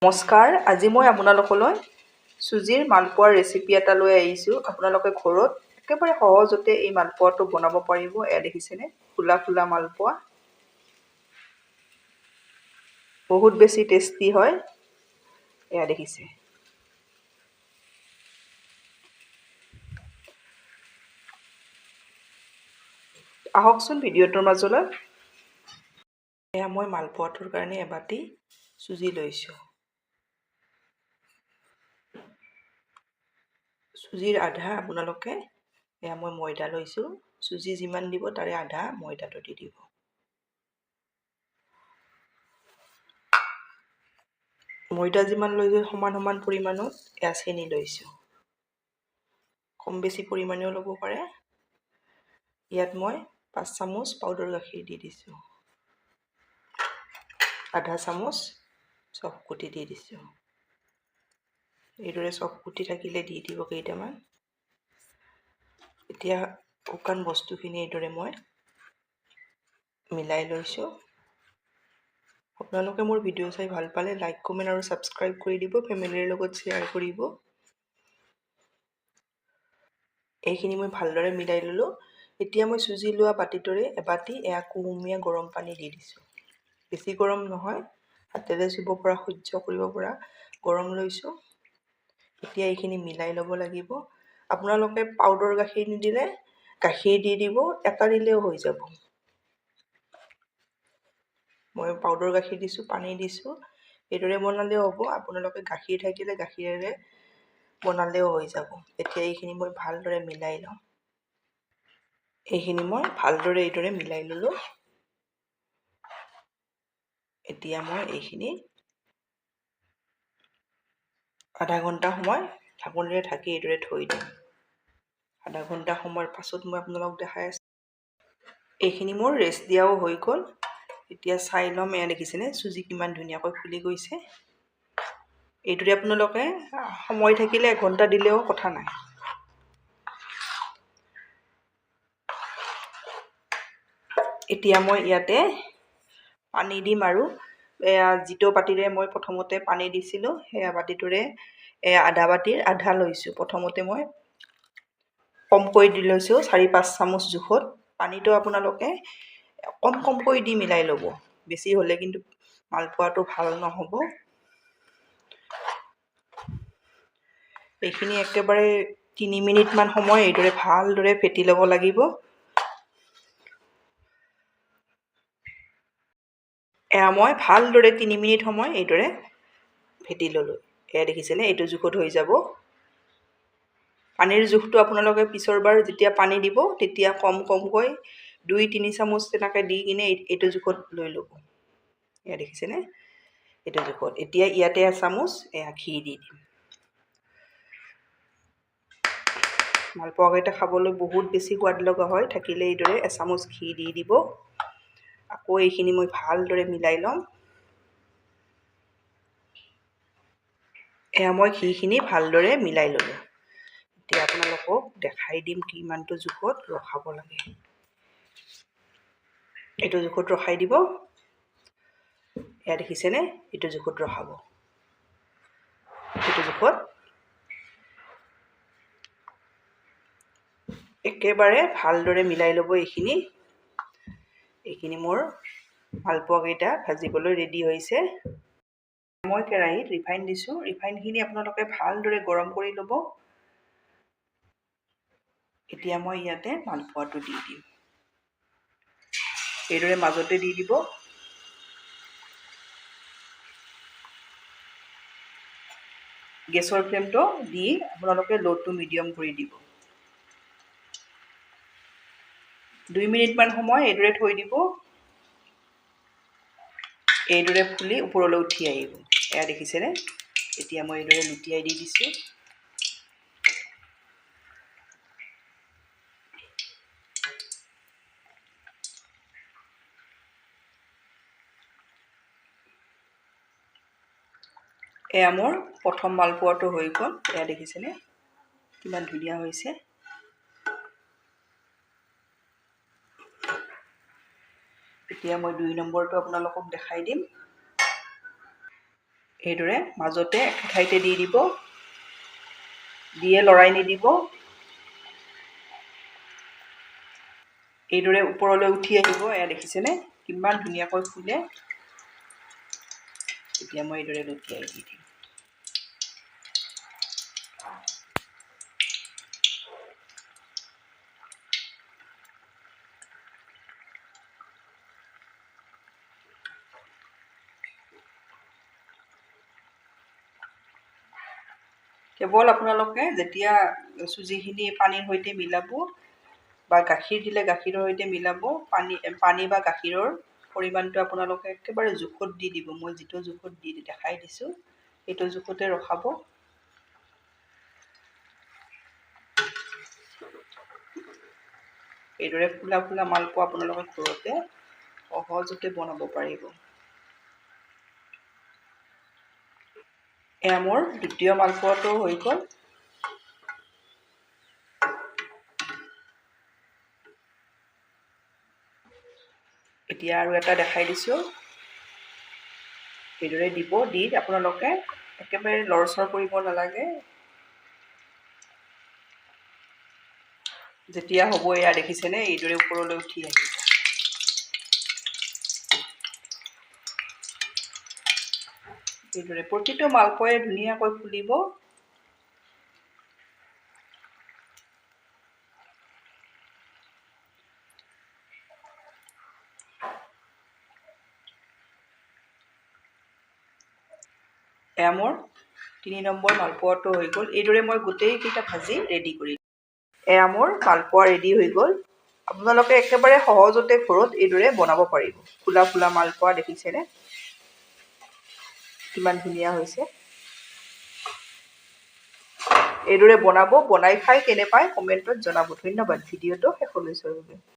নমস্কাৰ, আজি মই আপোনালোকলৈ চুজিৰ মালপোৱাৰ ৰেচিপি এটা লৈ আহিছোঁ। আপোনালোকে ঘৰত একেবাৰে সহজতে এই মালপোৱাটো বনাব পাৰিব। এয়া দেখিছেনে, ফুলা ফুলা মালপোৱা, বহুত বেছি টেষ্টি হয়। এয়া দেখিছে। আহকচোন ভিডিঅ'টোৰ মাজলৈ। এয়া মই মালপোৱাটোৰ কাৰণে এবাটি চুজি লৈছোঁ। চুজিৰ আধা আপোনালোকে এয়া মই ময়দা লৈছোঁ। চুজি যিমান দিব তাৰে আধা ময়দাটো দি দিব। ময়দা যিমান লৈছোঁ সমান সমান পৰিমাণত এয়া চেনি লৈছোঁ। কম বেছি পৰিমাণেও ল'ব পাৰে। ইয়াত মই 5 চামুচ পাউডাৰ গাখীৰ দি দিছোঁ। আধা চামুচ চফ গুটি দি দিছোঁ। এইদৰে চফ গুটি থাকিলে দি দিব কেইটামান। এতিয়া শুকান বস্তুখিনি এইদৰে মই মিলাই লৈছোঁ। আপোনালোকে মোৰ ভিডিঅ' চাই ভাল পালে লাইক, কমেণ্ট আৰু ছাবস্ক্ৰাইব কৰি দিব। ফেমিলিৰ লগত শ্বেয়াৰ কৰিব। এইখিনি মই ভালদৰে মিলাই ল'লোঁ। এতিয়া মই চুজি লোৱা বাতিটোৰে এবাটি এয়া কুহুমীয়া গৰম পানী দি দিছোঁ। বেছি গৰম নহয়, হাতেৰে চুব পৰা, সহ্য কৰিব পৰা গৰম লৈছোঁ। এতিয়া এইখিনি মিলাই ল'ব লাগিব। আপোনালোকে পাউডাৰ গাখীৰ নিদিলে গাখীৰ দি দিব, এটা দিলেও হৈ যাব। মই পাউডাৰ গাখীৰ দিছোঁ, পানী দিছোঁ। এইদৰে বনালেও হ'ব। আপোনালোকে গাখীৰ থাকিলে গাখীৰেৰে বনালেও হৈ যাব। এতিয়া এইখিনি মই ভালদৰে মিলাই লওঁ। এইখিনি মই ভালদৰে এইদৰে মিলাই ল'লোঁ। এতিয়া মই এইখিনি আধা ঘণ্টা সময় ঢাকনিৰে ঢাকি এইদৰে থৈ দিম। আধা ঘণ্টা সময়ৰ পাছত মই আপোনালোকক দেখাই আছোঁ। এইখিনি মোৰ ৰেষ্ট দিয়াও হৈ গ'ল। এতিয়া চাই ল'ম। এয়া দেখিছেনে চুজি কিমান ধুনীয়াকৈ ফুলি গৈছে। এইদৰে আপোনালোকে সময় থাকিলে এঘণ্টা দিলেও কথা নাই। এতিয়া মই ইয়াতে পানী দিম আৰু এয়া যিটো বাতিৰে মই প্ৰথমতে পানী দিছিলোঁ সেয়া বাতিটোৰে আধা বাতিৰ আধা লৈছোঁ। প্ৰথমতে মই কমকৈ দি লৈছোঁ, 4-5 চামুচ জোখত। পানীটো আপোনালোকে কমকৈ দি মিলাই ল'ব। বেছি হ'লে কিন্তু মালপোৱাটো ভাল নহ'ব। এইখিনি একেবাৰে 3 মিনিটমান সময় এইদৰে ভালদৰে ফেটি ল'ব লাগিব। এয়া মই ভালদৰে 3 মিনিট সময় এইদৰে ফেটি ল'লোঁ। এয়া দেখিছেনে, এইটো জোখত হৈ যাব। পানীৰ জোখটো আপোনালোকে পিছৰবাৰ যেতিয়া পানী দিব তেতিয়া কমকৈ 2-3 চামুচ তেনেকৈ দি কিনে এইটো জোখত লৈ ল'ব। এয়া দেখিছেনে, এইটো জোখত। এতিয়া ইয়াতে এচামুচ এয়া ঘি দি দিম। মালপোৱাকেইটা খাবলৈ বহুত বেছি সোৱাদ লগা হয়। থাকিলে এইদৰে এচামুচ ঘি দি দিব। আকৌ এইখিনি মই ভালদৰে মিলাই ল'ম। এয়া মই ঘিখিনি ভালদৰে মিলাই ল'লোঁ। এতিয়া আপোনালোকক দেখাই দিম কিমানটো জোখত ৰখাব লাগে। এইটো জোখত ৰখাই দিব। এয়া দেখিছেনে, এইটো জোখত ৰখাব। এইটো জোখত একেবাৰে ভালদৰে মিলাই ল'ব। এইখিনি মোৰ মালপোৱাকেইটা ভাজিবলৈ ৰেডি হৈছে। মই কেৰাহীত ৰিফাইন দিছোঁ। ৰিফাইনখিনি আপোনালোকে ভালদৰে গৰম কৰি ল'ব। এতিয়া মই ইয়াতে মালপোৱাটো দি দিম। এইদৰে মাজতে দি দিব। গেছৰ ফ্লেমটো দি আপোনালোকে ল' টু মিডিয়াম কৰি দিব। 2 মিনিটমান সময় এইদৰে থৈ দিব। এইদৰে ফুলি ওপৰলৈ উঠি আহিব। এয়া দেখিছেনে, এতিয়া মই এইদৰে লুটিয়াই দি দিছোঁ। এয়া মোৰ প্ৰথম মালপোৱাটো হৈ গ'ল। এয়া দেখিছেনে কিমান ধুনীয়া হৈছে। এতিয়া মই 2 নম্বৰটো আপোনালোকক দেখাই দিম। এইদৰে মাজতে ঠাইতে দি দিব, দিয়ে লৰাই নিদিব। এইদৰে ওপৰলৈ উঠি আহিব। এয়া দেখিছেনে কিমান ধুনীয়াকৈ ফুলে। এতিয়া মই এইদৰে লুটিয়াই দি দিম। কেৱল আপোনালোকে যেতিয়া চুজিখিনি পানীৰ সৈতে মিলাব বা গাখীৰ দিলে গাখীৰৰ সৈতে মিলাব, পানী বা গাখীৰৰ পৰিমাণটো আপোনালোকে একেবাৰে জোখত দি দিব। মই যিটো জোখত দি দেখাই দিছোঁ সেইটো জোখতে ৰখাব। এইদৰে ফুলা ফুলা মালপোৱা আপোনালোকে ঘৰতে সহজতে বনাব পাৰিব। এয়া মোৰ দ্বিতীয় মালপোৱাটো হৈ গ'ল। এতিয়া আৰু এটা দেখাই দিছোঁ। এইদৰে দিব, দি আপোনালোকে একেবাৰে লৰচৰ কৰিব নালাগে। যেতিয়া হ'ব এয়া দেখিছেনে এইদৰে ওপৰলৈ উঠি আহিব। এইদৰে প্ৰতিটো মালপোৱাই ধুনীয়াকৈ ফুলিব। এয়া মোৰ 3 নম্বৰ মালপোৱাটো হৈ গ'ল। এইদৰে মই গোটেইকেইটা ভাজি ৰেডি কৰিলোঁ। এয়া মোৰ মালপোৱা ৰেডি হৈ গ'ল। আপোনালোকে একেবাৰে সহজতে ঘৰত এইদৰে বনাব পাৰিব। ফুলা ফুলা মালপোৱা দেখিছেনে কিমান ধুনীয়া হৈছে। এইদৰে বনাব, বনাই খাই কেনে পায় কমেণ্টত জনাব। ধন্যবাদ ভিডিঅ'টো শেষলৈ চোৱাৰ বাবে।